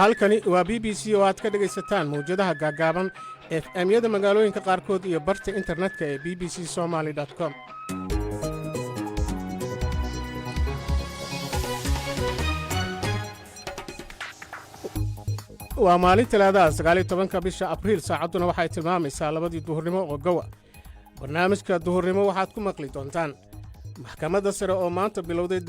halkani waa BBC oo aad ka dhagaysataan mawjadaha gaagaaban FM-yada magaalooyinka qaarkood iyo barta internetka ee bbcsomali.com. waa maalin talaadaha 19 bisha Abriil, saacadduna waxay tilmaamaysaa 2 duhurnimo oo gowa. barnaamijka duhurnimo waxaad ku maqli doontaan maxkamadda sare oo maanta bilowday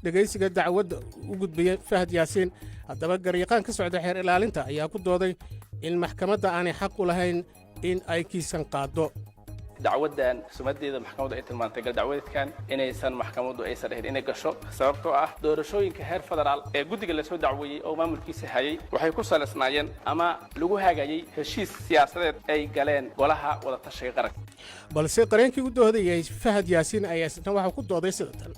dhegaysiga dacwadda u gudbiyay Fahad Yaasiin. haddaba garyaqaan ka socda xeer ilaalinta ayaa ku dooday in maxkamadda aanay xaq u lahayn in ay kiisan qaado. dacwadan sumadeeda maxkamaddu ay tilmaantay gal dacwadeedkan inaysan maxkamaddu aysan dhahin inay gasho sababtoo ah doorashooyinka heer federaal ee guddiga la soo dacweeyey oo maamulkiisa hayay waxay ku salaysnaayeen ama lagu hagayay heshiis siyaasadeed ay galeen golaha wada tashiga qaranka. balse qareenkii u doodayay Fahad Yaasiin ayaa isna waxa ku dooday sida tan: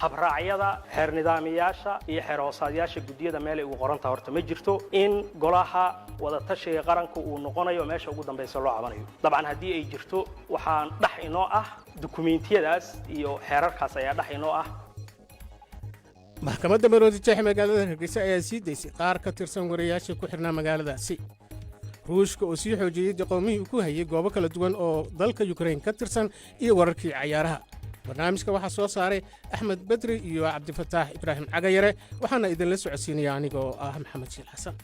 habraacyada xeer nidaamiyaasha iyo xeer hoosaadyaasha guddiyada meel ay ugu qoranta horta ma jirto in golaha wada tashiga qaranka uu noqonayo meesha ugu dambaysa loo cabanayo. dabcan haddii ay jirto waxaan dhax inoo ah dukumeentiyadaas iyo xeerarkaas ayaa dhax inoo ah. maxkamadda Maroodijeex magaalada Hargeysa ayaa sii daysay qaar ka tirsan wariyaasha ku xirnaa magaaladaasi. ruushka oo sii xoojiyey qoomihii ku hayay goobo kala duwan oo dalka Ukraine ka tirsan iyo wararkii ciyaaraha. barnaamijka waxaa soo saaray Axmed Badri iyo Cabdifataax Ibraahim Cagayare, waxaana idinla socodsiinaya anigoo ah Maxamed Shiil Xasan.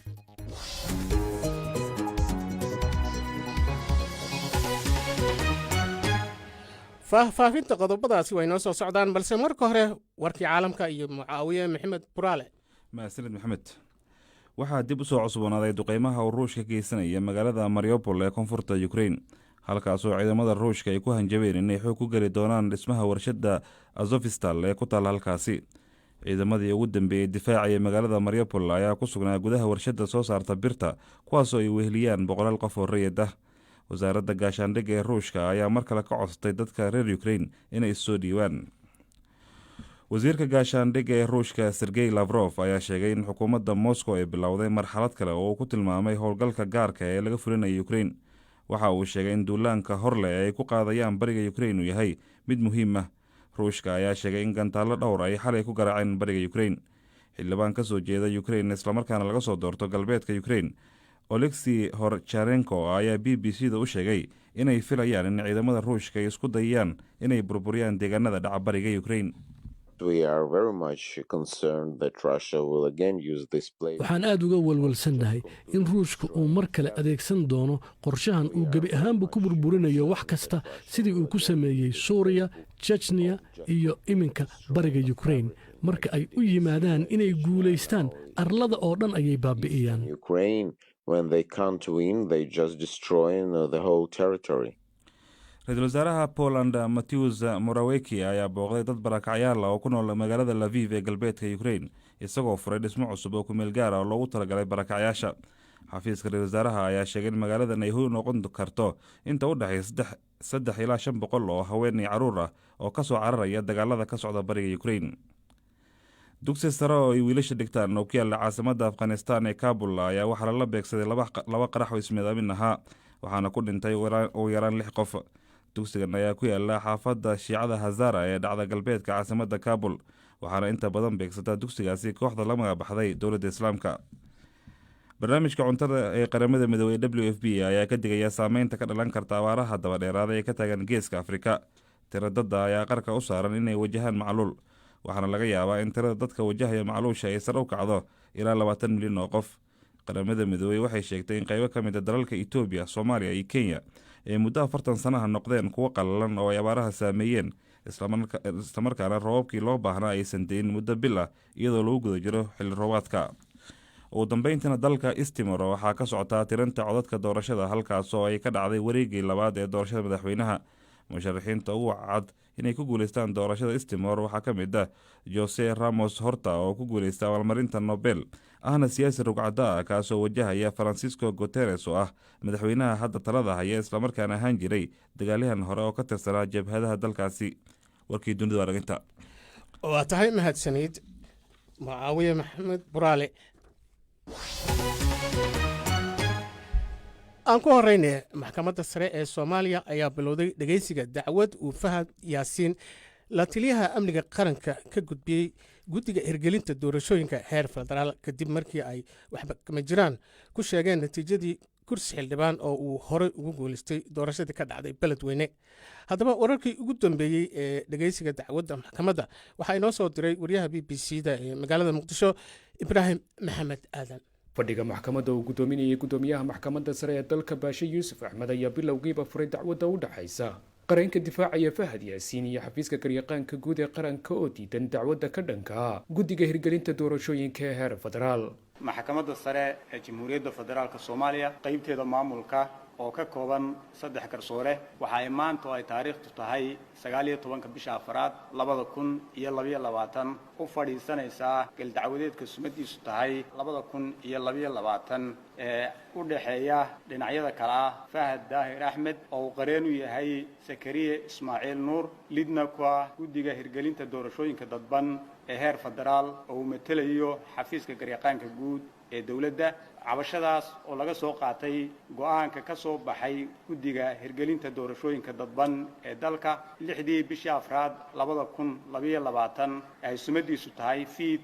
faahfaahinta qodobadaasi way noo soo socdaan, balse marka hore warkii caalamka iyo Mucaawiye Maxamed Buraale. mahadsanid maxamed. waxaa dib u soo cusboonaaday duqeymaha uu ruushka ka geysanaya magaalada Mariupol ee koonfurta Ukraine, halkaasoo ciidamada ruushka ay ku hanjabeen inay xoog ku geli doonaan dhismaha warshadda Azovstal ee ku taalla halkaasi. ciidamadii ugu dambeeyey difaacaya magaalada Mariupol ayaa ku sugnaa gudaha warshadda soo saarta birta, kuwaasoo ay weheliyaan 100 qof oo rayid ah. wasaaradda gaashaandhigga ee ruushka ayaa mar kale ka codsatay dadka reer Ukraine inay soo dhiibaan. wasiirka gaashaandhigga ee ruushka Sergey Lavrov ayaa sheegay in xukuumadda Moscow ay bilowday marxalad kale oo uu ku tilmaamay howlgalka gaarka ee laga fulinayo Ukraine. waxa uu sheegay in duulaanka horle ay ku qaadayaan bariga Ukraine uu yahay mid muhiim ah. ruushka ayaa sheegay in gantaallo dhowr ay xalay ku garaaceen bariga Ukraine. xildhibaan ka soo jeeda Ukraine islamarkaana laga soo doorto galbeedka Ukraine, Oleksiy Horcharenko ayaa BBC-da u sheegay inay filayaan in ciidamada ruushka ay isku dayayaan inay burburiyaan deegaanada dhaca bariga Ukraine. waxaan aad uga walwalsannahay in ruushka uu mar kale adeegsan doono qorshahan uu gebi ahaanba ku burburinayo wax kasta sidii uu ku sameeyey suuriya, jechniya iyo iminka bariga Ukraine. marka ay u yimaadaan inay guulaystaan, arlada oo dhan ayay baabi'iyaan. ra-iisul wasaaraha Poland Mateusz Morawiecki ayaa booqday dad barakacyaal ah oo ku nool magaalada Lviv ee galbeedka Ukraine, isagoo furay dhismo cusub oo ku meel gaar ah oo loogu talagalay barakacyaasha. xafiiska ra-iisul wasaaraha ayaa sheegay in magaaladan ay u noqon karto inta u dhaxaysa 3 ilaa 500 oo haween iyo carruur ah oo ka soo cararaya dagaalada ka socda bariga Ukraine. dugsi sare oo ay wiilasha dhigtaan oo ku yaalla caasimadda Afghanistan ee Kabul ayaa waxaa lala beegsaday laba qarax oo ismiidaamin ahaa, waxaana ku dhintay ugu yaraan 6 qof. dugsigan ayaa ku yaala xaafadda Shiicada Hazara ee dhacda galbeedka caasimadda Kabul, waxaana inta badan beegsata dugsigaasi kooxda la magac-baxday dowladda Islaamka. barnaamijka cuntada ee qaramada midoobay WFP ayaa ka digaya saameynta ka dhalan karta abaaraha daba dheeraada ee ka taagan geeska Afrika. tiro dadda ayaa qarka u saaran inay wajahaan macluul, waxaana laga yaabaa in tirada dadka wajahaya macluusha ay sare u kacdo ilaa 20 milyan oo qof. qaramada midoobay waxay sheegtay in qaybo ka mid ah dalalka Itoobiya, Soomaaliya iyo Kenya ay muddo 40 sanaha noqdeen kuwo qallalan oo ay abaaraha saameeyeen, islamarkaana roobabkii loo baahnaa aysan deyin muddo bil ah iyadoo lagu guda jiro xilli roobaadka. ugu dambeyntiina dalka Istimor waxaa ka socotaa tirinta codadka doorashada, halkaasoo ay ka dhacday wareegii labaad ee doorashada madaxweynaha. musharaxiinta ugu cad inay ku guulaystaan doorashada Istimor waxaa ka mid ah Jose Ramos Horta oo ku guulaystay abaalmarinta Nobel, ahna siyaasi rugcada ah kaasoo wajahaya Francisco Guterres oo ah madaxweynaha hadda talada haya islamarkaana ahaan jiray dagaalyahan hore oo ka tirsanaa jabhadaha dalkaasi. warkii dunida araginta. waa tahay mahadsanid Mucaawiye Maxamed Buraale. aan ku horeyne maxkamadda sare ee Soomaaliya ayaa bilowday dhageysiga dacwad uu Fahad Yaasiin la taliyaha amniga qaranka ka gudbiyey guddiga hirgelinta doorashooyinka heer federaal kadib markii ay waxba kama jiraan ku sheegeen natiijadii kursi xildhibaan oo uu horey ugu guuleystay doorashadii ka dhacday beledweyne. haddaba wararkii ugu dambeeyey ee dhageysiga dacwadda maxkamadda waxaa inoo soo diray wariyaha BBC-da ee magaalada Muqdisho Ibraahim Maxamed Aadan. fadhiga maxkamadda uu gudoominayay gudoomiyaha maxkamadda sare ee dalka Baashe Yuusuf Axmed ayaa bilowgiiba furay dacwadda u dhaxaysa qareenka difaacaya Fahad Yaasiin iyo xafiiska garyaqaanka guud ee qaranka oo diidan dacwadda ka dhanka guddiga hirgelinta doorashooyinka ee heer federaal. maxkamadda sare ee Jamhuuriyadda Federaalka Soomaaliya qaybteeda maamulka oo ka kooban 3 garsoore waxa ay maanta ay taariikhdu tahay 19 bisha afraad 2022 u fadhiisanaysaa gal dacwadeedka sumadiisu tahay 2022 ee u dhaxeeya dhinacyada kala ah Fahad Daahir Axmed oo qareen u yahay Sakariye Ismaaciil Nuur lidna kuwa guddiga hirgelinta doorashooyinka dadban ee heer federaal oo matalayo xafiiska garyaqaanka guud ee dawladda. cabashadaas oo laga soo qaatay go'aanka ka soo baxay guddiga hirgelinta doorashooyinka dadban ee dalka 6 bishii afraad 2022 ay sumadiisu tahay fiid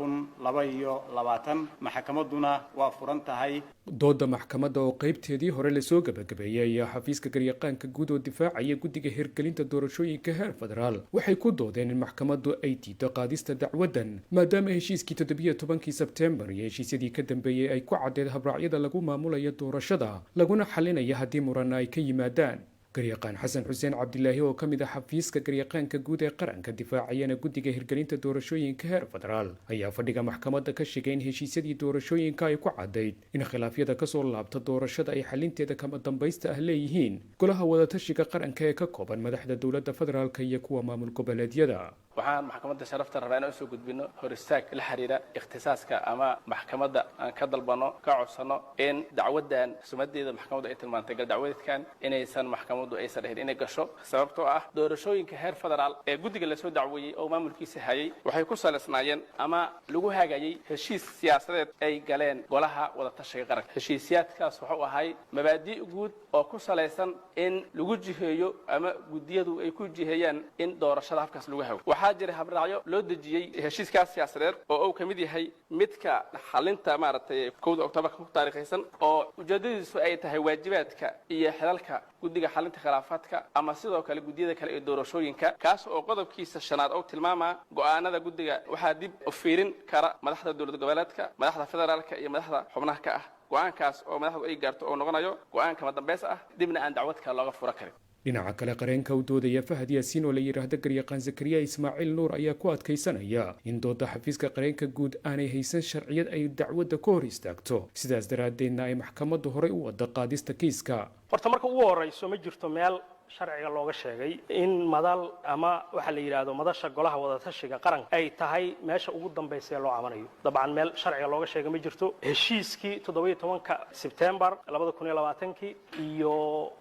2017 maxkamadduna waa furan tahay. dooda maxkamadda oo qaybteedii hore la soo gabagabeeyay ayaa xafiiska garyaqaanka guud oo difaacaya guddiga hirgelinta doorashooyinka heer federaal waxay ku doodeen in maxkamaddu ay diido qaadista dacwaddan maadaama heshiiskii 17 Sebtembar iyo heshiisyadii ka dambeeyay ay ku caddeed habraacyada lagu maamulayo doorashada laguna xalinaya haddii muranna ay ka yimaadaan. garyaqaan xasan xuseen cabdilaahi oo ka mid ah xafiiska garyaqaanka guud ee qaranka difaacayana guddiga hirgelinta doorashooyinka heer federaal ayaa fadhiga maxkamadda ka sheegay in heshiisyadii doorashooyinka ay ku caddayd in khilaafyada kasoo laabta doorashada ay xalinteeda kama dambaysta ah leeyihiin golaha wadatashiga qaranka ee ka kooban madaxda dowladda federaalka iyo kuwa maamul goboleedyada. waxaan maxkamadda sharafta rabaa inaan soo gudbino hor istaag la xiriira ikhtisaaska ama maxkamadda aan ka dalbano ka codsano in dacwaddan sumadeeda maxkamaddu ay tilmaantay gal dacwadeedkan inaysan maxkamaddu aysan dhahin inay gasho sababtoo ah doorashooyinka heer federaal ee guddiga la soo dacweeyey oo maamulkiisa hayay waxay ku saleysnaayeen ama lagu hagayay heshiis siyaasadeed ay galeen golaha wadatashiga qaranka. heshiisyaadkaas wuxuu ahay mabaadi' guud oo ku saleysan in lagu jiheeyo ama guddiyadu ay ku jiheeyaan in doorashada habkaas lagu hago. waxaa jira habraacyo loo dejiyey heshiiskaas siyaasadeed oo uu ka mid yahay midka xalinta maaragtay 1 Oktoobar ku taariikhaysan oo ujeedadiisu ay tahay waajibaadka iyo xilalka guddiga xalinta khilaafaadka ama sidoo kale guddiyada kale ee doorashooyinka kaas oo qodobkiisa 5aad oo tilmaama go'aanada guddiga waxaa dib u fiirin kara madaxda dowlad goboleedka madaxda federaalka iyo madaxda xubnaha ka ah. go'aankaas oo madaxdu ay gaarto oo noqonayo go'aan kama dambeys ah dibna aan dacwad kale looga furo karin. dhinaca kale qareenka u doodaya Fahad Yaasiin oo la yiraahdo garyaqaan Sakariye Ismaaciil Nuur ayaa ku adkaysanaya in dooda xafiiska qareenka guud aanay haysan sharciyad ay dacwadda ka hor istaagto sidaas daraadeedna ay maxkamaddu horey u wada qaadista kiiska. horta marka ugu horeyso ma jirto meel sharciga looga sheegay in madal ama waxa la yiraahdo madasha golaha wadatashiga qaranka ay tahay meesha ugu dambeysay loo cabanayo. dabcan meel sharciga looga sheegay ma jirto. heshiiskii 17 Sebtembar 2020 iyo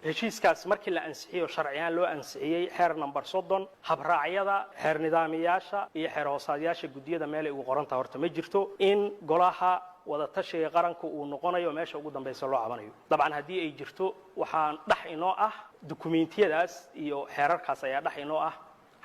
heshiiskaas markii la ansixiyo sharciyan loo ansixiyay xeer number 30 habraacyada xeer nidaamiyaasha iyo xeer hoosaadyaasha guddiyada meel ay ugu qoran tahay horta ma jirto in golaha wadatashiga qaranku uu noqonayo meesha ugu dambeysay loo cabanayo. dabcan haddii ay jirto waxaan dhax inoo ah dukumeentiyadaas iyo xeerarkaas ayaa dhax inoo ah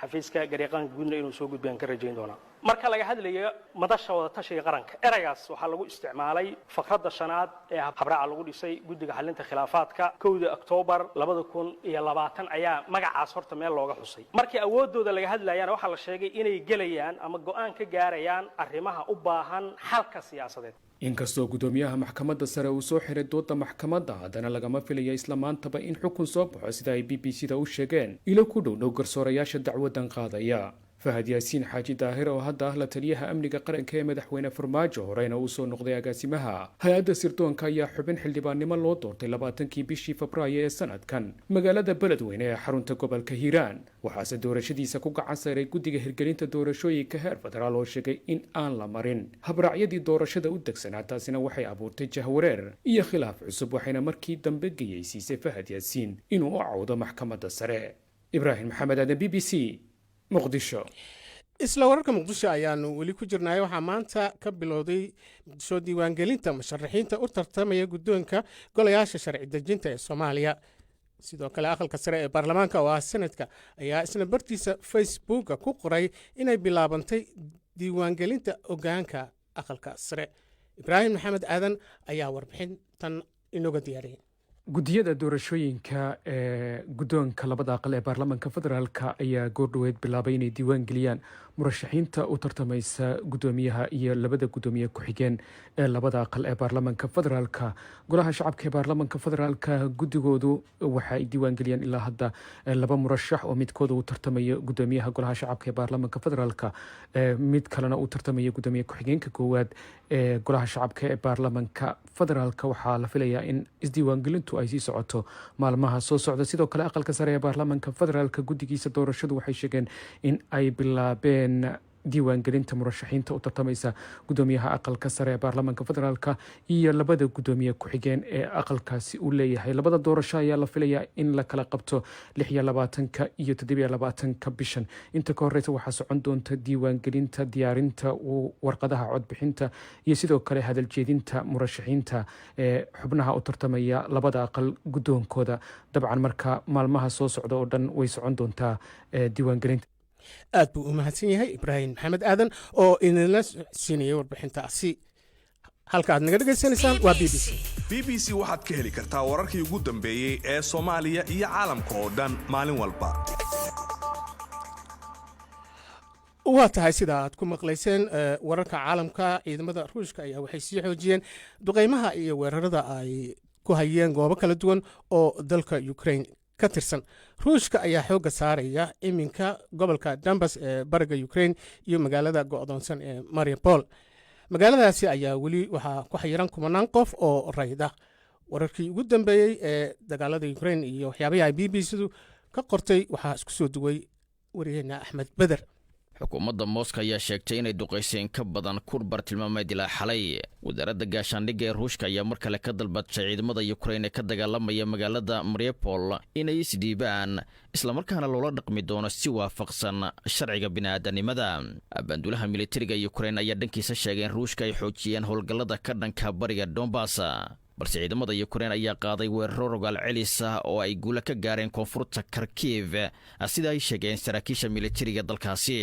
xafiiska garyaqaanka guudna inuu soo gudbiyaan ka rajayn doonaa. marka laga hadlayo madasha wadatashiga qaranka eraygaas waxaa lagu isticmaalay faqradda 5aad ee habraaca lagu dhisay guddiga xalinta khilaafaadka 1 Oktoobar 2020 ayaa magacaas horta meel looga xusay. markii awoodooda laga hadlayaan waxaa la sheegay inay gelayaan ama go'aan ka gaarayaan arrimaha u baahan xalka siyaasadeed. inkastoo gudoomiyaha maxkamadda sare uu soo xiray dooda maxkamadda haddana lagama filaya isla maantaba in xukun soo baxo sida ay BBC-da u sheegeen ilo ku dhow garsoorayaasha dacwaddan qaadaya. Fahad Yaasiin Xaaji Daahir oo hadda ah la taliyaha amniga qaranka ee madaxweyne Farmaajo horeyna uu soo noqday agaasimaha hay-adda sirdoonka ayaa xubin xildhibaannimo loo doortay 20 bishii Febraayo ee sanadkan magaalada beledweyne ee xarunta gobolka Hiiraan. waxaase doorashadiisa ku gacan saaray guddiga hirgelinta doorashooyinka heer federaal oo sheegay in aan la marin habraacyadii doorashada u degsanaa. taasina waxay abuurtay jahwareer iyo khilaaf cusub waxayna markii dambe geyaysiisay Fahad Yaasiin inuu u cawdo maxkamadda sare. Ibraahim Maxamed Aadan, BBC, Muqdisho. isla wararka muqdisho ayaanu weli ku jirnay. waxaa maanta ka bilowday muqdisho diiwaangelinta musharaxiinta u tartamaya guddoonka golayaasha sharci dejinta ee Soomaaliya. sidoo kale aqalka sare ee baarlamaanka oo ah sanadka ayaa isna bartiisa facebooka ku qoray inay bilaabantay diiwaangelinta ogaanka aqalka sare. ibraahim maxamed aadan ayaa warbixintan inooga diyaariyay. guddiyada doorashooyinka ee guddoonka labada aqal ee baarlamaanka federaalka ayaa goordhoweed bilaabay inay diiwaan geliyaan murashaxiinta u tartamaysa guddoomiyaha iyo labada guddoomiye ku-xigeen ee labada aqal ee baarlamaanka federaalka. golaha shacabka ee baarlamaanka federaalka guddigoodu waxa ay diiwaan geliyaan ilaa hadda laba murashax oo midkooda uu tartamayo guddoomiyaha golaha shacabka ee baarlamaanka federaalka, mid kalena uu tartamayo guddoomiye ku-xigeenka koowaad ee golaha shacabka ee baarlamaanka federaalka. waxaa la filayaa in isdiiwaangelintu ay sii socoto maalmaha soo socda. sidoo kale aqalka sare ee baarlamaanka federaalka guddigiisa doorashadu waxay sheegeen in ay bilaabeen diiwaangelinta murashaxiinta u tartamaysa guddoomiyaha aqalka sare ee baarlamaanka federaalka iyo labada guddoomiye ku-xigeen ee aqalkaasi uu leeyahay. labada doorasho ayaa la filayaa in la kala qabto 26 iyo 27 bishan. inta ka horeysa waxaa socon doonta diiwaangelinta, diyaarinta warqadaha codbixinta iyo sidoo kale hadaljeedinta murashaxiinta ee xubnaha u tartamaya labada aqal guddoonkooda. dabcan marka maalmaha soo socda oo dhan way socon doontaa diiwaangelinta. aad buu u mahadsan yahay ibraahim maxamed aadan oo idinla siinayay warbixintaasi. halka aad naga dhegaysanaysaan waa b b c waxaad ka heli kartaa wararkii ugu dambeeyey ee Soomaaliya iyo caalamka oo dhan maalin walba. waa tahay sida aad ku maqlayseen wararka caalamka. ciidamada ruushka ayaa waxay sii xoojiyeen duqeymaha iyo weerarada ay ku hayeen goobo kala duwan oo dalka Ukraine ka tirsan. ruushka ayaa xoogga saaraya iminka gobolka Donbas ee bariga Ukraine iyo magaalada go'doonsan ee Mariupol. magaaladaasi ayaa weli waxaa ku xayiran kumanaan qof oo rayda. wararkii ugu dambeeyey ee dagaalada Ukraine iyo waxyaabaha ay BBC-du ka qortay waxaa isku soo duway wariyaheena Axmed Beder. xukuumadda Moscow ayaa sheegtay inay duqeyseen ka badan kurbar tilmaameed ilaa xalay. wasaaradda gaashaandhigga ee ruushka ayaa mar kale ka dalbatay ciidamada Ukraine ee ka dagaalamaya magaalada Mariupol inay isdhiibaan islamarkaana loola dhaqmi doono si waafaqsan sharciga bini'aadanimada. bandulaha militariga Ukraine ayaa dhankiisa sheegay in ruushka ay xoojiyeen howlgallada ka dhanka bariga Donbas, balse ciidamada Ukraine ayaa qaaday weeraro rogaal celis ah oo ay guula ka gaareen koonfurta Kharkiv, sida ay sheegeen saraakiisha militariga dalkaasi.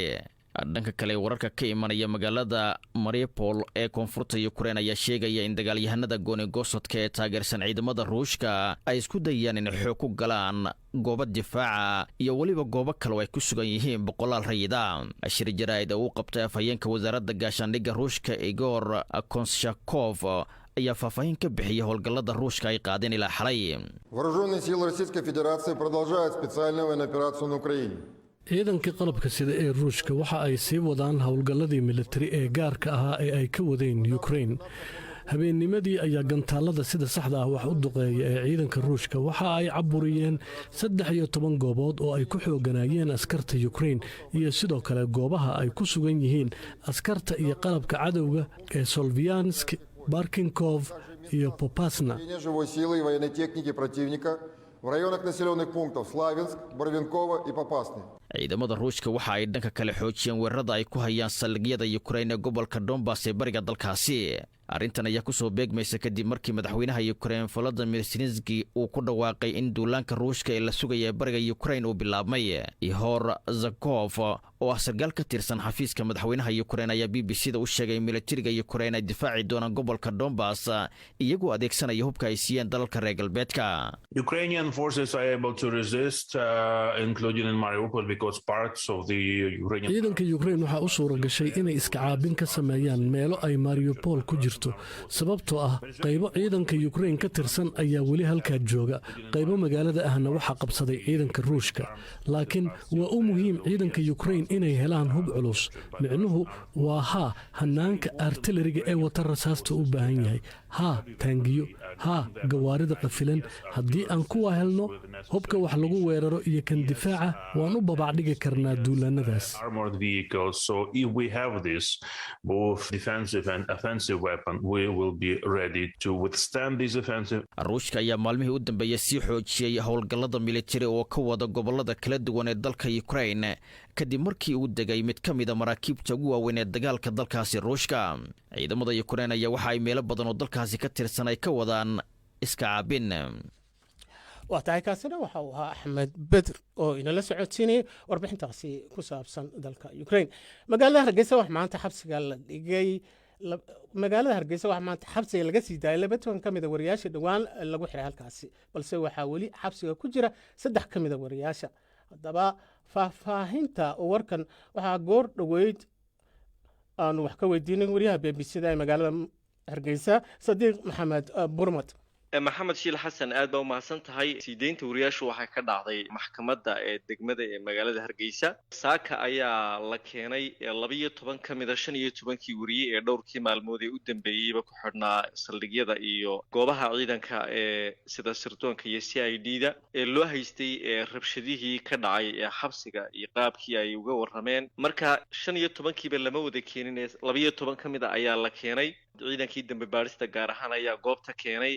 dhanka kale wararka ka imanaya magaalada Mariupol ee koonfurta Ukraine ayaa sheegaya in dagaalyahanada gooni-goosodka ee taageersan ciidamada ruushka ay isku dayayaan inay xoog ku galaan goobo difaaca iyo weliba goobo kale oo ay ku sugan yihiin boqolaal rayida. shir jaraa'id uu qabtay afhayeenka wasaaradda gaashaandhigga ruushka Igor Konshakov ayaa faahfaahin ka bixiyay howlgallada ruushka ay qaadeen ilaa xalay. Вооруженные силы Российской Федерации продолжают специальную военную операцию на Украине. ciidanka qalabka sida ee ruushka waxa ay sii wadaan howlgalladii militari ee gaarka ahaa ee ay ka wadeen Ukraine. habeennimadii ayaa gantaalada sida saxda ah wax u duqeeya ee ciidanka ruushka waxa ay caburiyeen 13 goobood oo ay ku xooganayeen askarta Ukraine iyo sidoo kale goobaha ay ku sugan yihiin askarta iyo qalabka cadowga ee Solvyansk, Barkinkov iyo Popasna. В районах населенных пунктов Славянск, Барвинково и Попасный. ciidamada ruushka waxa ay dhanka kale xoojiyeen weerarada ay ku hayaan saldhigyada Ukraine ee gobolka Donbas ee bariga dalkaasi. arrintan ayaa ku soo beegmaysa kadib markii madaxweynaha Ukraine Volodymyr Zelensky uu ku dhawaaqay in duulaanka ruushka ee la sugaya bariga Ukraine uu bilaabmay. Ihor Zakov oo ah sargaal ka tirsan xafiiska madaxweynaha Ukraine ayaa BBC-da u sheegay militariga Ukraine ay difaaci doonaan gobolka Donbas iyagoo adeegsanaya hubka ay siiyeen dalalka reer galbeedka. Ukrainian forces are able to resist, including in Mariupol, because parts of the Ukrainian... ciidanka Ukraine waxaa u suura gashay inay iska caabin ka sameeyaan meelo ay Mariupol ku jirto, sababtoo ah qaybo ciidanka Ukraine ka tirsan ayaa weli halkaa jooga. qaybo magaalada ahna waxaa qabsaday ciidanka ruushka. laakiin waa u muhiim ciidanka Ukraine inay helaan hub culus. micnuhu waa hanaanka artilleriga ee wata rasaasta u baahan yahay, taangiyo, gawaarida qafilan. haddii aan kuwa helno hubka wax lagu weeraro iyo kan difaaca waan u babacdhigi karnaa duulaannadaas. Armored vehicles. So if we have this, both defensive and offensive weapon, we will be ready to withstand this offensive. ruushka ayaa maalmihii u dambeeyay sii xoojiyey howlgallada militari oo ka wada gobollada kala duwan ee dalka Ukraine kadib markii uu degay mid ka mid ah maraakiibta ugu waaweyn ee dagaalka dalkaasi ruushka. ciidamada Ukraine ayaa waxa ay meelo badan oo dalkaasi ka tirsan ay ka wadaan iska caabin. waa tahay kaasina waxa uu ahaa Axmed Bedr oo inala socodsiinay warbixintaasi ku saabsan dalka Ukraine. magaalada Hargeysa wax maanta xabsiga la dhigay laga sii daayay 12 ka mid ah wariyaasha dhawaan lagu xiray halkaasi, balse waxaa weli xabsiga ku jira 3 ka mid ah wariyaasha. haddaba faahfaahinta warkan waxaa goor dhoweyd aanu wax ka weydiinay wariyaha BBC-da ee magaalada Hargeysa Sadiiq Maxamed Burmad. maxamed shiil xasan aad baa u mahadsan tahay. siideynta wariyaashu waxay ka dhacday maxkamadda ee degmada ee magaalada Hargeysa. saaka ayaa la keenay 12 ka mid ah 15kii wariye ee dhowrkii maalmood ee u dambeeyayba ku xidhnaa saldhigyada iyo goobaha ciidanka ee sida sirdoonka iyo CID-da ee loo haystay rabshadihii ka dhacay ee xabsiga iyo qaabkii ay uga warrameen. marka 15kiiba lama wada keenin, 12 ka mid ah ayaa la keenay. ciidankii dambe baarista gaar ahaan ayaa goobta keenay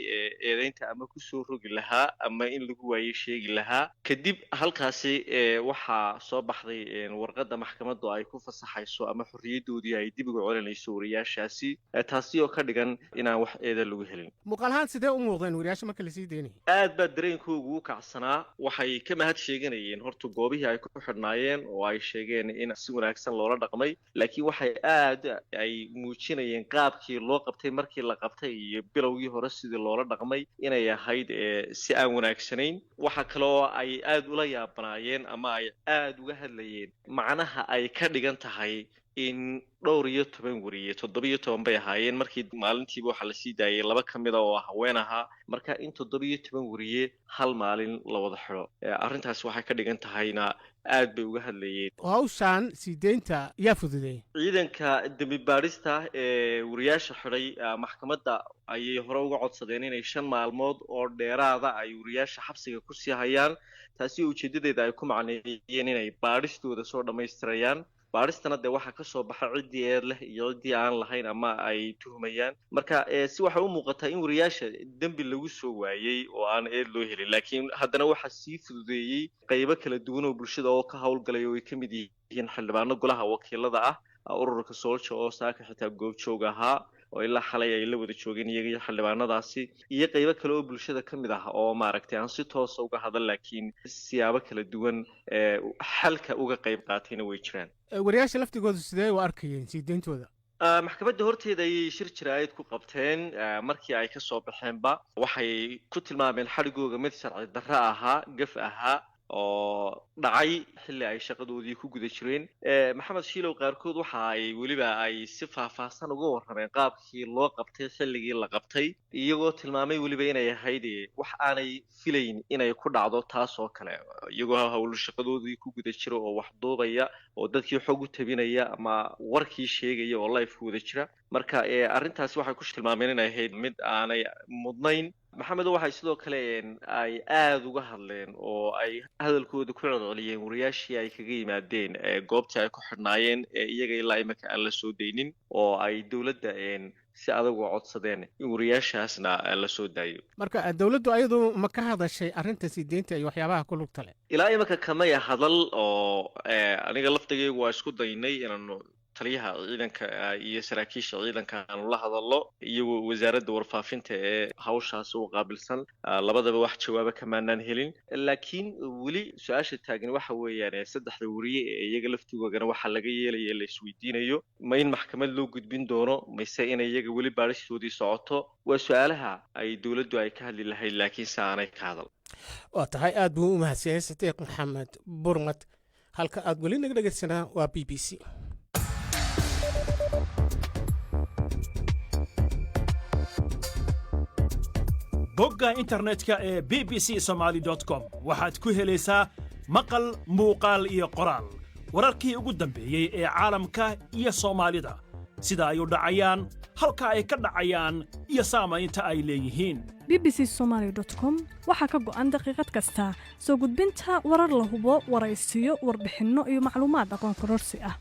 eedeynta ama ku soo rogi lahaa ama in lagu waayay sheegi lahaa. kadib halkaasi waxaa soo baxday warqadda maxkamaddu ay ku fasaxayso ama xorriyadoodii ay dib ugu celinayso wariyaashaasi, taasi oo ka dhigan inaan wax eeda lagu helin. muuqaal ahaan sidee u muuqdeen wariyaasha marka la sii deynay? aad baa dareenkoogu u kacsanaa. waxay ka mahad sheeganayeen horta goobihii ay ku xidhnaayeen oo ay sheegeen in si wanaagsan loola dhaqmay, laakiin waxay aad ay muujinayeen qaabkii loo qabtay markii la qabtay iyo bilowgii hore sidii loola dhaqmay inay ahayd si aan wanaagsanayn. waxa kale oo ay aad ula yaabanaayeen ama ay aad uga hadlayeen macnaha ay ka dhigan tahay in 12 wariye 17 bay ahaayeen markii maalintiiba waxa la sii daayay 2 ka mid ah oo haween ahaa. marka in 17 wariye hal maalin la wada xiro, arrintaas waxay ka dhigan tahayna aad bay uga hadlayeen. hawshan siideynta yaa fududeeyay ciidanka dambi baarista ee wariyaasha xiray. maxkamadda ayay hore uga codsadeen inay 5 maalmood oo dheeraada ay wariyaasha xabsiga ku sii hayaan, taasi ujeedadeeda ay ku macneeyeen inay baaristooda soo dhamaystirayaan. baaristana dee waxaa ka soo baxa ciddii eed leh iyo ciddii aan lahayn ama ay tuhmayaan. marka si waxay u muuqataa in wariyaasha dembi lagu soo waayey oo aan eed loo helin, laakiin haddana waxaa sii fududeeyey qaybo kala duwan oo bulshada oo ka howlgalay oo ay ka mid yihiin xildhibaano golaha wakiilada ah, ururka Soolja oo saaka xitaa goobjoog ahaa oo ilaa xalay ay la wada joogeen iyaga iyo xildhibaanadaasi, iyo qaybo kale oo bulshada ka mid ah oo maaragtay aan si toos ah uga hadal laakiin siyaabo kala duwan xalka uga qayb qaatayna way jiraan. wariyaasha laftigooda sidee u arkayeen siideyntooda? maxkamadda horteeda ayay shir jiraayad ku qabteen. markii ay ka soo baxeenba waxay ku tilmaameen xadhigooga mid sharci darro ahaa, gaf ahaa oo dhacay xilli ay shaqadoodii ku guda jireen. maxamed shiilow qaarkood waxa ay weliba ay si faahfaahsan uga warrameen qaabkii loo qabtay xilligii la qabtay, iyagoo tilmaamay weliba inay ahayd wax aanay filayn inay ku dhacdo taas oo kale, iyagoo howlo shaqadoodii ku guda jira oo wax duubaya oo dadkii xog u tabinaya ama warkii sheegaya oo live ku wada jira. marka arrintaasi waxay ku tilmaameen inay ahayd mid aanay mudnayn. maxamedo waxay sidoo kale ay aad uga hadleen oo ay hadalkooda ku celceliyeen wariyaashii ay kaga yimaadeen goobtii ay ku xidhnaayeen iyaga ilaa imika aan la soo daynin, oo ay dowladda si adag u codsadeen in wariyaashaasna la soo daayo. marka dowladdu ayadu ma ka hadashay arrinta siideynta iyo waxyaabaha ku lugta leh? ilaa imika kamaya hadal, oo aniga laftigaygu waa isku daynay inaanu taliyaha ciidanka iyo saraakiisha ciidanka aanu la hadallo iyo wasaaradda warfaafinta ee hawshaas u qaabilsan. labadaba wax jawaabo kamaanaan helin, laakiin weli su-aasha taagan waxa weeyaan 3 wariye ee iyaga laftigoodana waxaa laga yeelaya la isweydiinayo ma in maxkamad loo gudbin doono mise in iyaga weli baaristoodii socoto. waa su-aalaha ay dowladdu ay ka hadli lahayd laakiin se aanay ka hadal. waa tahay aad buu u mahadsanyahay Sadiiq Maxamed Burmad. halka aad weli naga dhegaysanaa waa BBC. bogga internetka ee bbcsomali.com waxaad ku helaysaa maqal, muuqaal iyo qoraal. wararkii ugu dambeeyey ee caalamka iyo Soomaalida, sida ay u dhacayaan, halka ay ka dhacayaan iyo saamaynta ay leeyihiin. bbcsomali.com waxaa ka go'an daqiiqad kasta soo gudbinta warar la hubo, waraysiyo, warbixinno iyo macluumaad aqoon kororsi ah.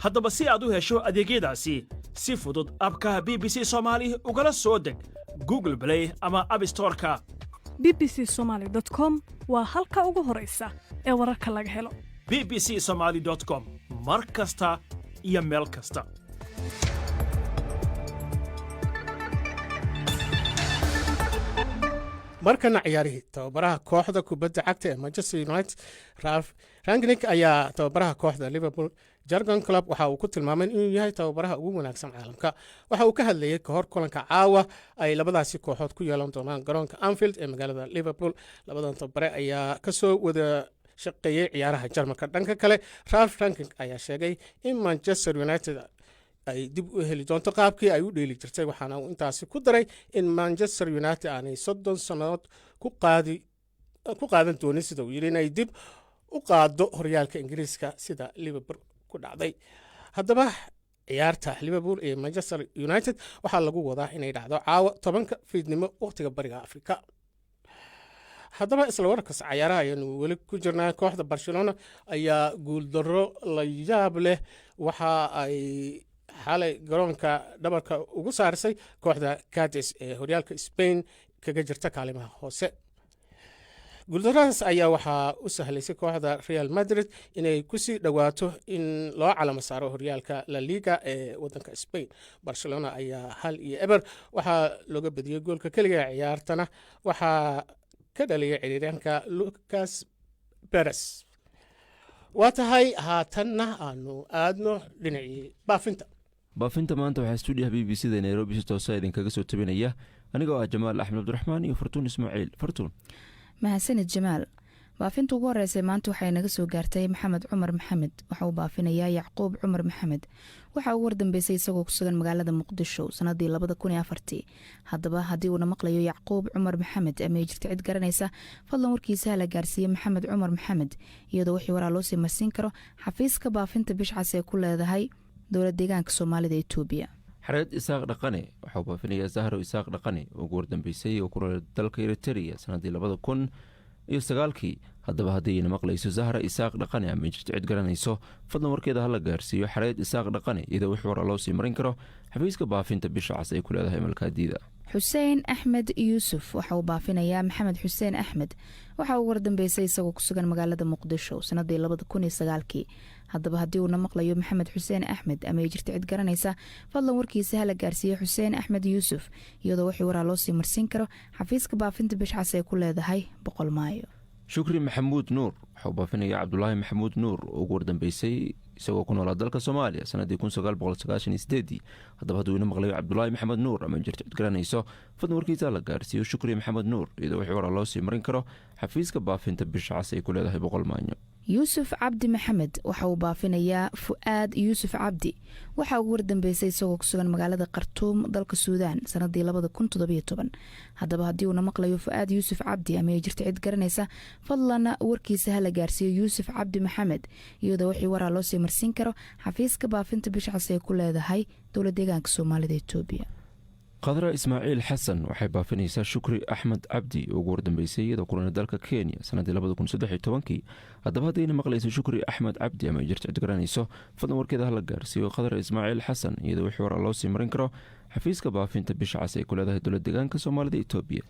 haddaba si aad u hesho adeegyadaasi si fudud abka BBC Somali ugala soo deg Google Play ama App Store-ka. bbcsomali.com waa halka ugu horeysa ee wararka laga helo. bbcsomali.com mar kasta iyo meel kasta. markana ciyaarihii tababaraha kooxda kubadda cagta ee Manchester United Ralph Rangnick ayaa tababaraha kooxda Liverpool Jurgen Klopp waxa uu ku tilmaamay inuu yahay tababaraha ugu wanaagsan caalamka. waxa uu ka hadlayay kahor kulanka caawa ay labadaasi kooxood ku yeelan doonaan garoonka Anfield ee magaalada Liverpool. labadan tababare ayaa ka soo wada shaqeeyay ciyaaraha Jarmalka. dhanka kale Ralph Rangnick ayaa sheegay in Manchester United ay dib u heli doonto qaabkii ay u dheeli jirtay, waxaana uu intaasi ku daray in Manchester United aanay 30 sannadood ku qaadan doonin sida uu yidhi inay dib u qaado horyaalka Ingiriiska sida Liverpool ku dhacday. haddaba ciyaarta Liverpool iyo Manchester United waxaa lagu wadaa inay dhacdo caawa 10 fiidnimo waqtiga bariga Afrika. haddaba isla wararkaas ciyaaraha ayanu weli ku jirnaa. kooxda Barcelona ayaa guuldaro la yaab leh waxa ay xalay garoonka dhabarka ugu saarisay kooxda Cadiz ee horyaalka Spain kaga jirta kaalimaha hoose. guuldaradaas ayaa waxaa u sahlaysay kooxda Real Madrid inay kusii dhawaato in loo calamo saaro horyaalka La Liga ee wadanka Spain. Barcelona ayaa 1-0 waxaa looga badiyay goolka kaliya ciyaartana waxaa ka dhaliyay ciyaaryahanka Lucas Perez. waa tahay haatanna aanu aadno dhinacii baafinta maanta waxaa stuudiyaha BBC da Nairobi si toos ah idinkaga soo tabinaya anigoo ah Jamaal Axmed Abdiraxmaan iyo Fartuun Ismaaciil. Fartuun, mahadsanid Jamaal. baafinta ugu horeysay maanta waxay naga soo gaartay Maxamed Cumar Maxamed. waxa uu baafinayaa Yacquub Cumar Maxamed. waxa uu wardambeysay isagoo ku sugan magaalada Muqdisho sanadii 2004. haddaba haddii uu maqlayo Yacquub Cumar Maxamed ama jirta cid garanaysa, fadlan warkiisa la gaarsiiyay Maxamed Cumar Maxamed iyadoo wixii waraa loo sii marsiin karo xafiiska baafinta bishcas ee ku leedahay dowlad deegaanka Soomaalida Itoobiya. xareed Isaaq Dhaqane waxa uu baafinayaa Zahro Isaaq Dhaqane oo wardambeysay oo ku nool dalka Eritrea sanadii 2009. haddaba haddii maqlayso Zahra Isaaq Dhaqane ama jirta cid garanayso, fadlan warkeeda hala gaarsiiyo xareed Isaaq Dhaqane iyadoo wixii waraa loo sii marin karo xafiiska baafinta bishcas ay ku leedahay malkaadiida. xuseen axmed yuusuf waxa uu baafinayaa Maxamed Xuseen Axmed. waxa uu wardambeysay isagoo ku sugan magaalada Muqdisho sanadii 2009. haddaba haddii uu maqlayo Maxamed Xuseen Axmed ama jirta cid garanaysa, fadlan warkiisa hala gaarsiiyo Xuseen Axmed Yuusuf iyadoo wixii waraa loo sii marsiin karo xafiiska baafinta bishcas ay ku leedahay 100 Maayo. shukri maxamuud nuur waxa uu baafinayaa Cabdulaahi maxamuud nuur oo ugu wardambeysay isagoo ku noolaa dalka Soomaaliya sanadii 1998. haddaba hadduu maqlayo Cabdulaahi maxamuud nuur ama jirta cid garanayso, fadlan warkiisa la gaarsiiyo shukri maxamuud nuur iyadoo wixii waraa loo sii marin karo xafiiska baafinta bishcas ay ku leedahay 100 Maayo. yuusuf cabdi maxamed waxa uu baafinayaa Fu'aad Yuusuf Cabdi. waxa uu wardambeysay isagoo ku sugan magaalada Khartoum dalka Suudaan sanadii 2017. haddaba haddii uu maqlayo Fu'aad Yuusuf Cabdi ama jirta cid garanaysa, fadlan warkiisa hala gaarsiiyo Yuusuf Cabdi Maxamed iyadoo wixii waraa loo sii marsiin karo xafiiska baafinta bishcas ay ku leedahay dowlad deegaanka Soomaalida Itoobiya. qadra Ismaaciil Xasan waxay baafinaysaa Shukri Axmed Cabdi oo ugu wardambeysay iyadoo ku nool dalka Kenya sanadii 2013. haddaba haddii maqlayso Shukri Axmed Cabdi ama jirta cid garanayso, fadlan warkeeda hala gaarsiiyo qadra Ismaaciil Xasan iyadoo wixii waraa loo sii marin karo xafiiska baafinta bishcas ay ku leedahay dowlad deegaanka Soomaalida Itoobiya.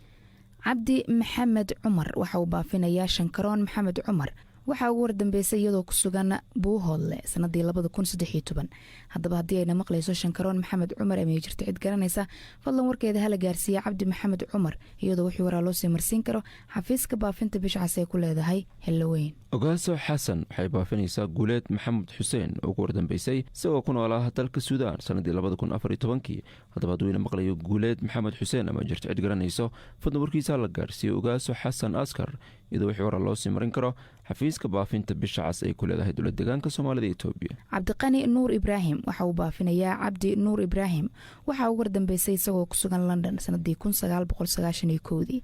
cabdi maxamed cumar waxa uu baafinayaa Shankaroon Maxamed Cumar. waxa uu wardambeysay iyadoo ku sugan Buuhoodle sanadii 2013. haddaba haddii ay maqlayso Shankaroon Maxamed Cumar ama jirta cid garanaysa, fadlan warkeeda hala gaarsiiyo Cabdi Maxamed Cumar iyadoo wixii waraa loo sii marsiin karo xafiiska baafinta bishcas ay ku leedahay Helloweyn. ogaaso xasan waxay baafinaysaa Guuleed Maxamed Xuseen oo ugu wardambeysay isagoo ku noolaa dalka Suudaan sanadii 2014. haddaba hadduu maqlayo Guuleed Maxamed Xuseen ama jirta cid garanayso, fadlan warkiisa la gaarsiiyo ogaaso xasan askar iyadoo wixii waraa loo sii marin karo xafiiska baafinta bishcas ay ku leedahay dowlad deegaanka Soomaalida Itoobiya. Cabdiqani Nuur Ibraahim waxa uu baafinayaa Cabdi Nuur Ibraahim. waxa uu wardambeysay isagoo ku sugan London sanadii 1991.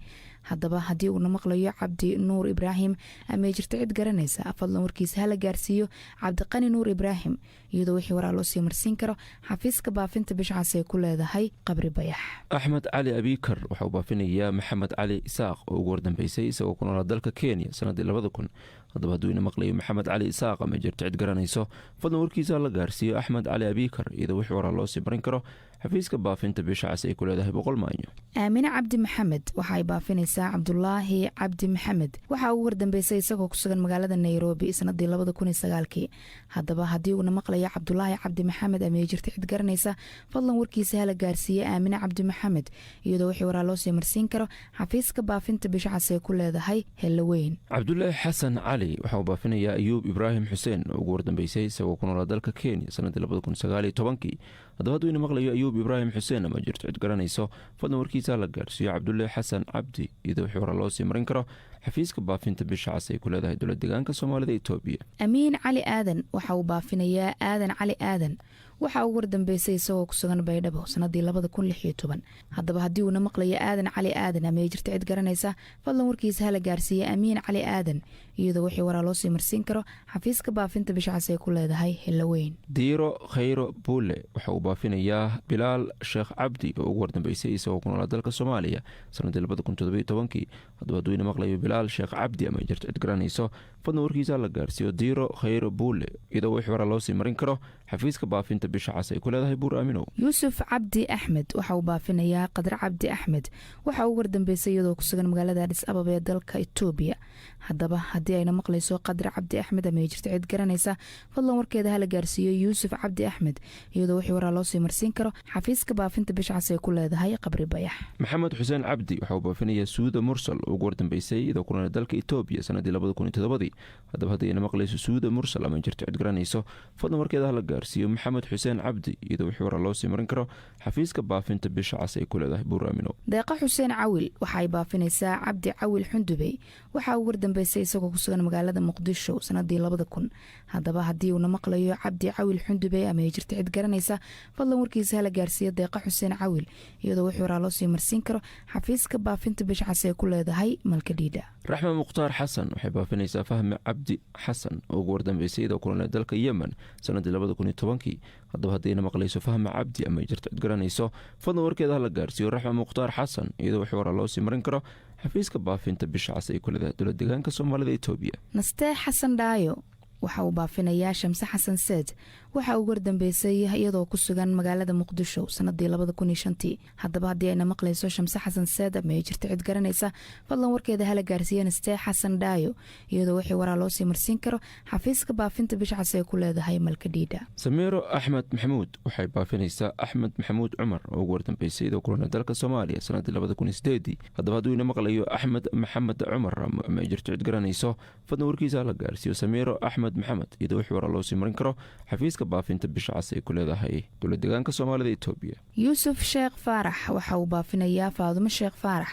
haddaba haddii uuna maqlayo cabdi nuur ibraahim ama jirta cid garanaysa fadlan warkiisa hala gaarsiiyo cabdiqani nuur ibraahim iyadoo wixii waraa loo sii marsiin karo xafiiska baafinta bishcaas ay ku leedahay qabri bayax. axmed cali abikar waxa uu baafinayaa maxamed cali isaaq oo ugu wardambeysay isagoo ku noolaa dalka kenya sanadii 2000. haddaba hadduu ina maqlayo maxamed cali isaaq ama jirta cid garanayso fadlan warkiisa hala gaarsiiyo axmed cali abikar iyadoo wixii waraa loo sii marin karo xafiiska baafinta bishcaas ay ku leedahay 100 maanyo. aamine cabdi maxamed waxa ay baafinaysaa cabdulaahi cabdi maxamed waxa ugu wardambeysay isagoo ku sugan magaalada nairobi sanadii 2009. haddaba haddii uuna maqlayo cabdulaahi cabdi maxamed ama jirta cid garanaysa fadlan warkiisa hala gaarsiiyo aamine cabdi maxamed iyadoo wixii waraa loo sii marsiin karo xafiiska baafinta bishcaas ay ku leedahay Helloweyn. cabdulaahi xasan cali waxa uu baafinayaa ayuub ibraahim xuseen oo ugu wardambeysay isagoo ku noolaa dalka kenya sanadii 2019. haddaba hadduu ina maqlayo ayuub ibraahim xuseen ama jirto cid garanayso fadlan warkiisa la gaarsiiyo cabdulaahi xasan cabdi iyadoo wixii hore loo sii marin karo xafiiska baafinta bishcaas ay ku leedahay dowlad deegaanka soomaalida Itoobiya. amiin cali aadan waxa uu baafinayaa aadan cali aadan waxa ugu wardambeysay isagoo ku sugan baydhabo sanadii 2016. haddaba haddii uuna maqlayo aadan cali aadan ama jirta cid garanaysa fadlan warkiisa hala gaarsiiyo amiin cali aadan iyadoo wixii waraa loo sii marsiin karo xafiiska baafinta bishcaas ay ku leedahay Helloweyn. diiro khayro buule waxa uu baafinayaa bilaal sheekh cabdi oo ugu wardambeysay isagoo ku noolaa dalka Soomaaliya sanadii 2017. haddaba hadduu ina maqlayo bilaal sheekh cabdi ama jirta cid garanayso fadlan warkiisa la gaarsiiyo diiro khayro buule iyadoo wixii waraa loo sii marin karo xafiiska baafinta bishcaas ay ku leedahay buur aaminow. yuusuf cabdi axmed waxa uu baafinayaa qadar cabdi axmed waxa uu wardambeysay iyadoo ku sugan magaalada Addis Ababa ee dalka Itoobiya. haddaba haddii ayna maqlayso qadar cabdi axmed ama jirta cid garanaysa fadlan warkeeda hala gaarsiiyo yuusuf cabdi axmed iyadoo wixii waraa loo sii marsiin karo xafiiska baafinta bishcaas ay ku leedahay qabri bayax. maxamed xuseen cabdi waxa uu baafinayaa suuda mursal oo ugu wardambeysay iyadoo ku noolaa dalka Itoobiya sanadii 2007. haddaba haddii ayna maqlayso suuda mursal ama jirta cid garanayso fadlan warkeeda hala gaarsiiyo maxamed xuseen cabdi iyadoo wixii waraa loo sii marin karo xafiiska baafinta bishcaas ay ku leedahay buur aaminow. deeqa xuseen cawil waxa ay baafinaysaa cabdi cawil xundubey waxa ugu wardambeysay isagoo ku sugan magaalada muqdisho sanadii 2000. haddaba haddii uuna maqlayo cabdi cawil xundubey ama jirta cid garanaysa fadlan warkiisa hala gaarsiiyo deeqa xuseen cawil iyadoo wixii waraa loo sii marsiin karo xafiiska baafinta bishcaas ay ku leedahay malkadhiidha. raxma mukhtaar xasan waxay baafinaysaa fahmi cabdi xasan oo ugu wardambeysay iyadoo ku noolaa dalka yemen sanadii 2010. haddaba haddayna maqlayso fahmi cabdi ama jirta cid garanayso fadlan warkeeda hala gaarsiiyo raxma mukhtaar xasan iyadoo wixii waraa loo sii marin karo xafiiska baafinta bishcaas ay ku leedahay dowlad deegaanka soomaalida Itoobiya. nastee xasan dhaayo waxa uu baafinayaa shamse xasan seed waxa ugu wardambeysay iyadoo ku sugan magaalada muqdisho sanadii 2005. haddaba haddii ayna maqlayso shamse xasan seed ama jirta cid garanaysa fadlan warkeeda hala gaarsiiyo nastee xasan dhaayo iyadoo wixii waraa loo sii marsiin karo xafiiska baafinta bishcaas ay ku leedahay malkadhiidha. samiiro axmed maxamuud waxay baafinaysaa axmed maxamuud cumar oo ugu wardambeysay iyadoo ku noolaa dalka Soomaaliya sanadii 2008. haddaba hadduu ina maqlayo axmed maxamed cumar ama jirta cid garanayso fadlan warkiisa hala gaarsiiyo samiiro axmed maxamed iyadoo wixii waraa loo sii marin karo xafiiska baafinta bishcaas ay ku leedahay dowlad deegaanka soomaalida Itoobiya. yuusuf sheekh faarax waxa uu baafinayaa faadumo sheekh faarax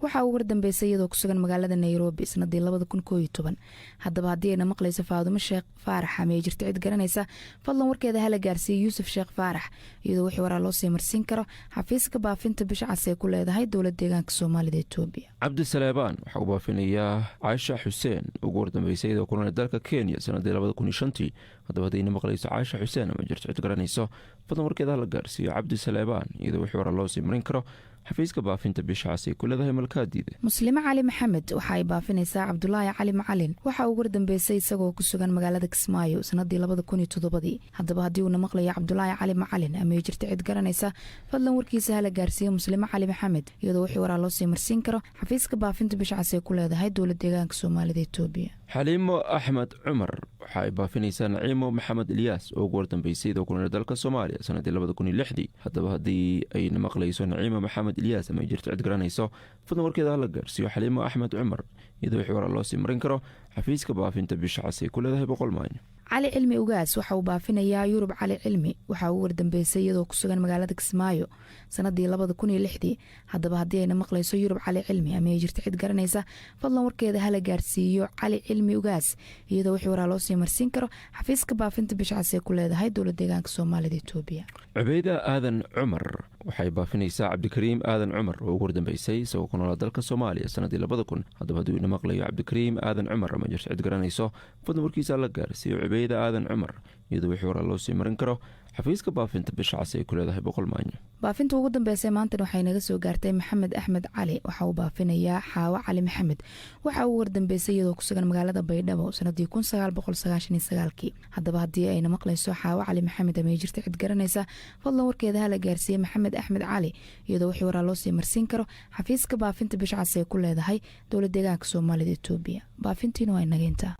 waxa uu wardambeysay iyadoo ku sugan magaalada Nairobi sanadii 2011. haddaba haddii ayna maqlayso faadumo sheekh faarax ama jirta cid garanaysa fadlan warkeeda hala gaarsiiyo yuusuf sheekh faarax iyadoo wixii waraa loo sii marsiin karo xafiiska baafinta bishcaas ay ku leedahay dowlad deegaanka soomaalida Itoobiya. cabdi saleebaan waxa uu baafinayaa caasha xuseen ugu wardambeysay iyadoo ku noolaa dalka Kenya sanadii 2005. haddaba haddayna maqlayso caasha xuseen ama jirta cid garanayso fadlan warkeeda hala gaarsiiyo cabdi saleebaan iyadoo wixii waraa loo sii marin karo xafiiska baafinta bishcaas ay ku leedahay malkaadiida. muslime cali maxamed waxa ay baafinaysaa cabdulaahi cali macalin waxa ugu wardambeysay isagoo ku sugan magaalada Kismaayo sanadii 2007. haddaba haddii uuna maqlayo cabdulaahi cali macalin ama jirta cid garanaysa fadlan warkiisa hala gaarsiiyo muslime cali maxamed iyadoo wixii waraa loo sii marsiin karo xafiiska baafinta bishcaas ay ku leedahay dowlad deegaanka soomaalida Itoobiya. xaliimo axmed cumar waxa ay baafinaysaa naciimo maxamed ilyaas oo ugu wardambeysay iyadoo ku noolaa dalka Soomaaliya sanadii 2006. haddaba haddii ayna maqlayso naciimo maxamed ilyaas ama jirta cid garanayso fadlan warkeeda hala gaarsiiyo xaliimo axmed cumar iyadoo wixii waraa loo sii marin karo xafiiska baafinta bishcaas ay ku leedahay 100 maanyo. cali cilmi ugaas waxa uu baafinayaa yurub cali cilmi waxa uu wardambeysay iyadoo ku sugan magaalada kismaayo sanadii 2006 haddaba haddii ayna maqlayso yurub cali cilmi ama ay jirto cid garanaysa fadlan warkeeda hala gaarsiiyo cali cilmi ugaas iyadoo wixii waraa loo sii marsiin karo xafiiska baafinta bisha cas ee ku leedahay dowlad deegaanka soomaalida Itoobiya. cubayda aadan cumar waxay baafinaysaa cabdikariim aadan cumar oo ugu wardambeysay isagoo ku noolaa dalka Soomaaliya sanadii 2000 haddaba haddii ina maqlayo cabdikariim aadan cumar ama jirto cid garanayso fadlan warkiisa la gaarsiiyo cubayda aadan cumar iyadoo wixii waraa loo sii marin karo xafiiska baafinta bisha cas ee ku leedahay boqol maanyo. baafinta ugu dambeysay maanta waxay naga soo gaartay maxamed axmed cali waxa uu baafinayaa xaawo cali maxamed waxa uu wardambeysay iyadoo ku sugan magaalada Baydhabo sanadii 1999 haddaba haddii ayna maqlayso xaawo cali maxamed ama jirta cid garanaysa fadlan warkeeda hala gaarsiiyo maxamed axmed cali iyadoo wixii waraa loo sii marsiin karo xafiiska baafinta bisha cas ee ku leedahay dowlad deegaanka Soomaalida Itoobiya. baafintiina waa inageynta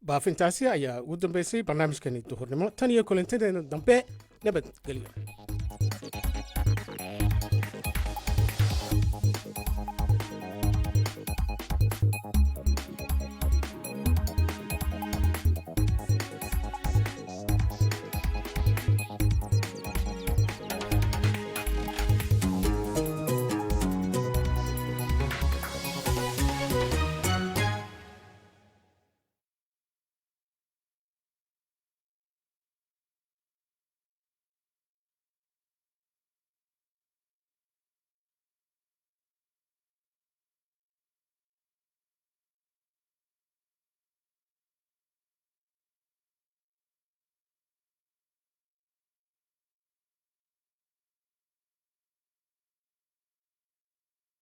baafintaasi ayaa ugu dambeysay barnaamijkani duhurnimo tan iyo kulantadeena dambe nabadgelyo.